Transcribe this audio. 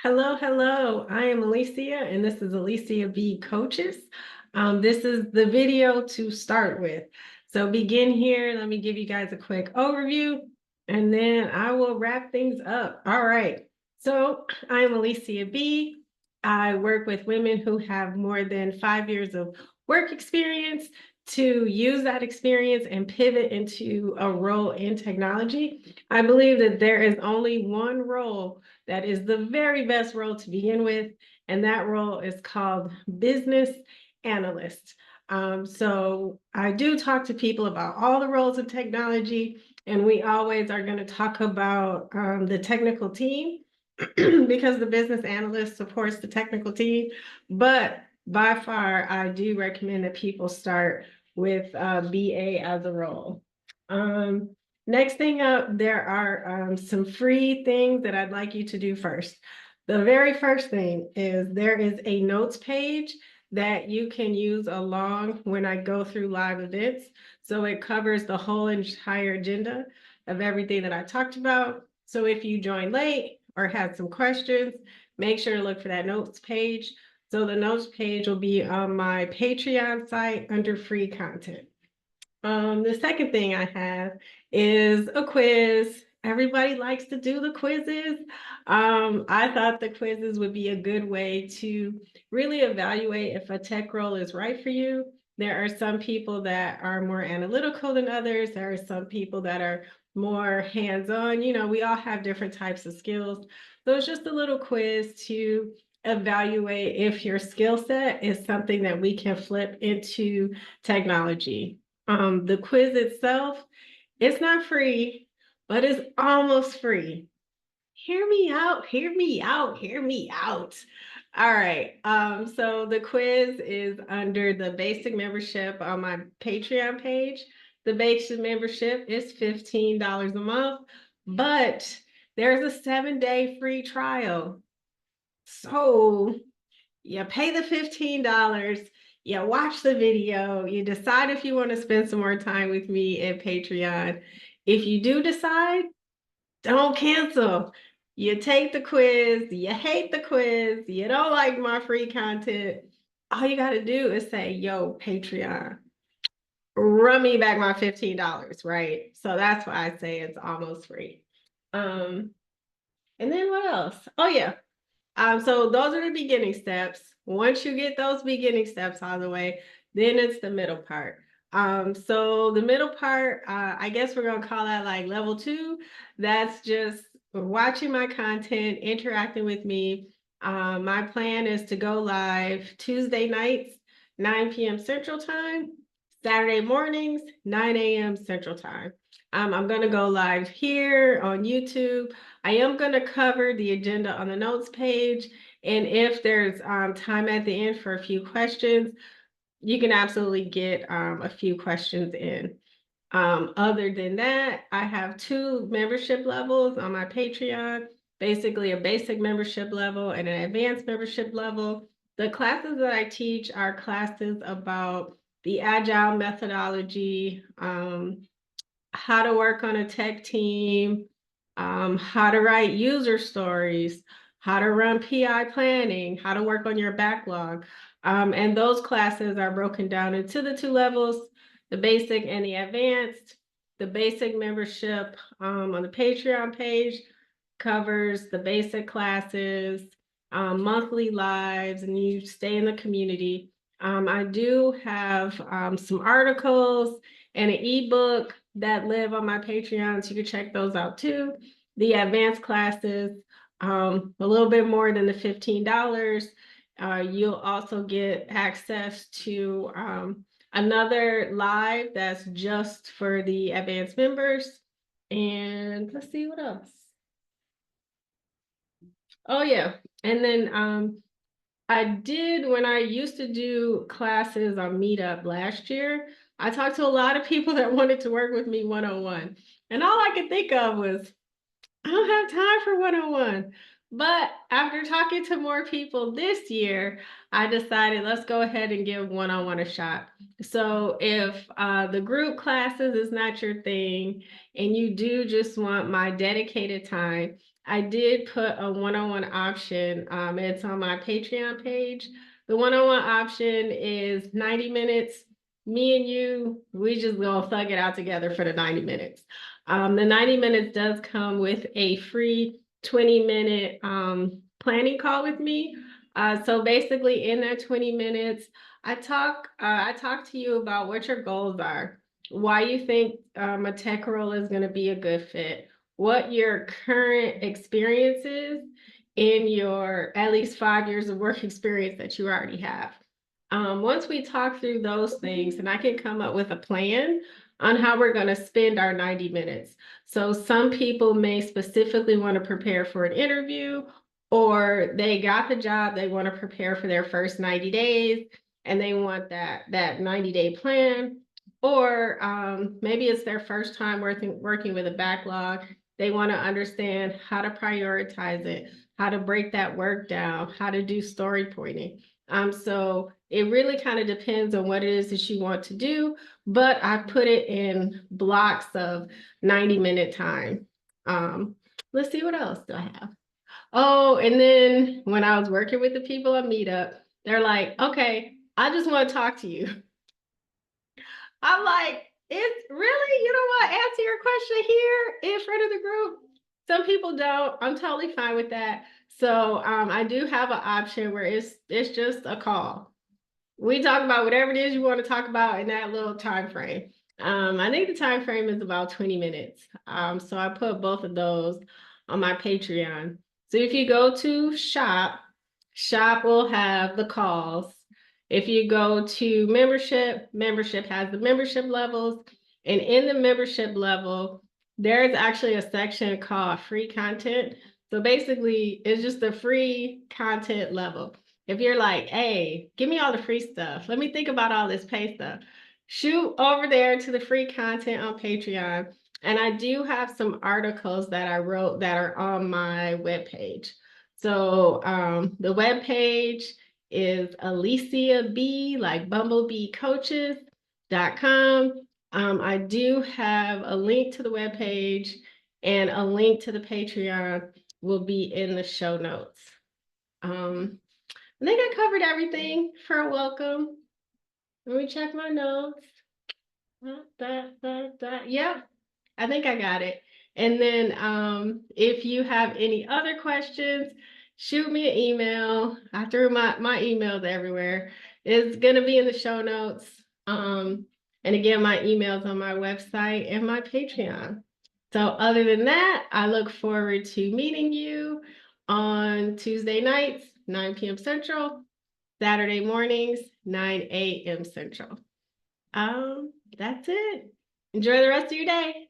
Hello, hello. I am Alicia, and this is Alicia B Coaches. This is the video to start with. So begin here. Let me give you guys a quick overview, and then I will wrap things up. All right. So I am Alicia B. I work with women who have more than 5 years of work experience to use that experience and pivot into a role in technology. I believe that there is only one role that is the very best role to begin with, and that role is called business analyst. So I do talk to people about all the roles of technology, and we always are going to talk about the technical team because the business analyst supports the technical team. But by far, I do recommend that people start with BA as a role. Um, Next thing up, there are some free things that I'd like you to do first. The very first thing is there is a notes page that you can use along when I go through live events. So it covers the whole entire agenda of everything that I talked about. So if you join late or had some questions, make sure to look for that notes page. So the notes page will be on my Patreon site under free content. The second thing I have is a quiz. Everybody likes to do the quizzes. I thought the quizzes would be a good way to really evaluate if a tech role is right for you. There are some people that are more analytical than others. There are some people that are more hands-on. You know, we all have different types of skills. So it's just a little quiz to evaluate if your skill set is something that we can flip into technology. The quiz itself, it's not free, but it's almost free. Hear me out, hear me out, hear me out. All right. So the quiz is under the basic membership on my Patreon page. The basic membership is $15 a month, but there's a 7-day free trial. So you pay the $15, you watch the video, you decide if you want to spend some more time with me at Patreon. If you do decide, don't cancel. You take the quiz, you hate the quiz, you don't like my free content. All you got to do is say, yo, Patreon, run me back my $15, right? So that's why I say it's almost free. Um, and then what else? Oh, yeah. So those are the beginning steps. Once you get those beginning steps out of the way, then it's the middle part. So the middle part, I guess we're gonna call that like level 2. That's just watching my content, interacting with me. My plan is to go live Tuesday nights, 9 p.m. Central Time, Saturday mornings, 9 a.m. Central Time. I'm gonna go live here on YouTube. I am going to cover the agenda on the notes page. And if there's time at the end for a few questions, you can absolutely get a few questions in. Other than that, I have 2 membership levels on my Patreon, basically a basic membership level and an advanced membership level. The classes that I teach are classes about the agile methodology, how to work on a tech team, how to write user stories, how to run PI planning, how to work on your backlog. And those classes are broken down into the 2 levels, the basic and the advanced. The basic membership on the Patreon page covers the basic classes, monthly lives, and you stay in the community. I do have some articles and an ebook that live on my Patreon, so you can check those out too. The advanced classes, a little bit more than the $15. You'll also get access to another live that's just for the advanced members. And let's see what else. Oh yeah, and then I did when I used to do classes on Meetup last year. I talked to a lot of people that wanted to work with me one-on-one. And all I could think of was, I don't have time for one-on-one. But after talking to more people this year, I decided let's go ahead and give one-on-one a shot. So if the group classes is not your thing and you do just want my dedicated time, I did put a one-on-one option. It's on my Patreon page. The one-on-one option is 90 minutes. Me and you, we just gonna thug it out together for the 90 minutes. The 90 minutes does come with a free 20-minute planning call with me. So basically in that 20 minutes, I talk to you about what your goals are, why you think a tech role is going to be a good fit, what your current experience is in your at least 5 years of work experience that you already have. Once we talk through those things, and I can come up with a plan on how we're going to spend our 90 minutes. So some people may specifically want to prepare for an interview, or they got the job, they want to prepare for their first 90 days, and they want that 90-day plan. Or maybe it's their first time working with a backlog. They want to understand how to prioritize it, how to break that work down, how to do story pointing. So it really kind of depends on what it is that you want to do, but I put it in blocks of 90-minute time. Let's see, what else do I have? Oh, and then when I was working with the people at Meetup, they're like, okay, I just want to talk to you. I'm like, it's really, you know what, answer your question here in front of the group. Some people don't. I'm totally fine with that. So I do have an option where it's just a call. We talk about whatever it is you want to talk about in that little time frame. I think the time frame is about 20 minutes. So I put both of those on my Patreon. So if you go to shop will have the calls. If you go to membership has the membership levels. And in the membership level, there's actually a section called free content. So basically, it's just a free content level. If you're like, hey, give me all the free stuff, let me think about all this pay stuff, shoot over there to the free content on Patreon. And I do have some articles that I wrote that are on my webpage. So the webpage is Alicia B, like Bumblebee Coaches.com. I do have a link to the webpage, and a link to the Patreon will be in the show notes. I think I covered everything for a welcome. Let me check my notes. Yep, I think I got it. And then if you have any other questions, shoot me an email. I threw my emails everywhere. It's gonna be in the show notes. And again, my email's on my website and my Patreon. So other than that, I look forward to meeting you on Tuesday nights, 9 p.m. Central, Saturday mornings, 9 a.m. Central. That's it. Enjoy the rest of your day.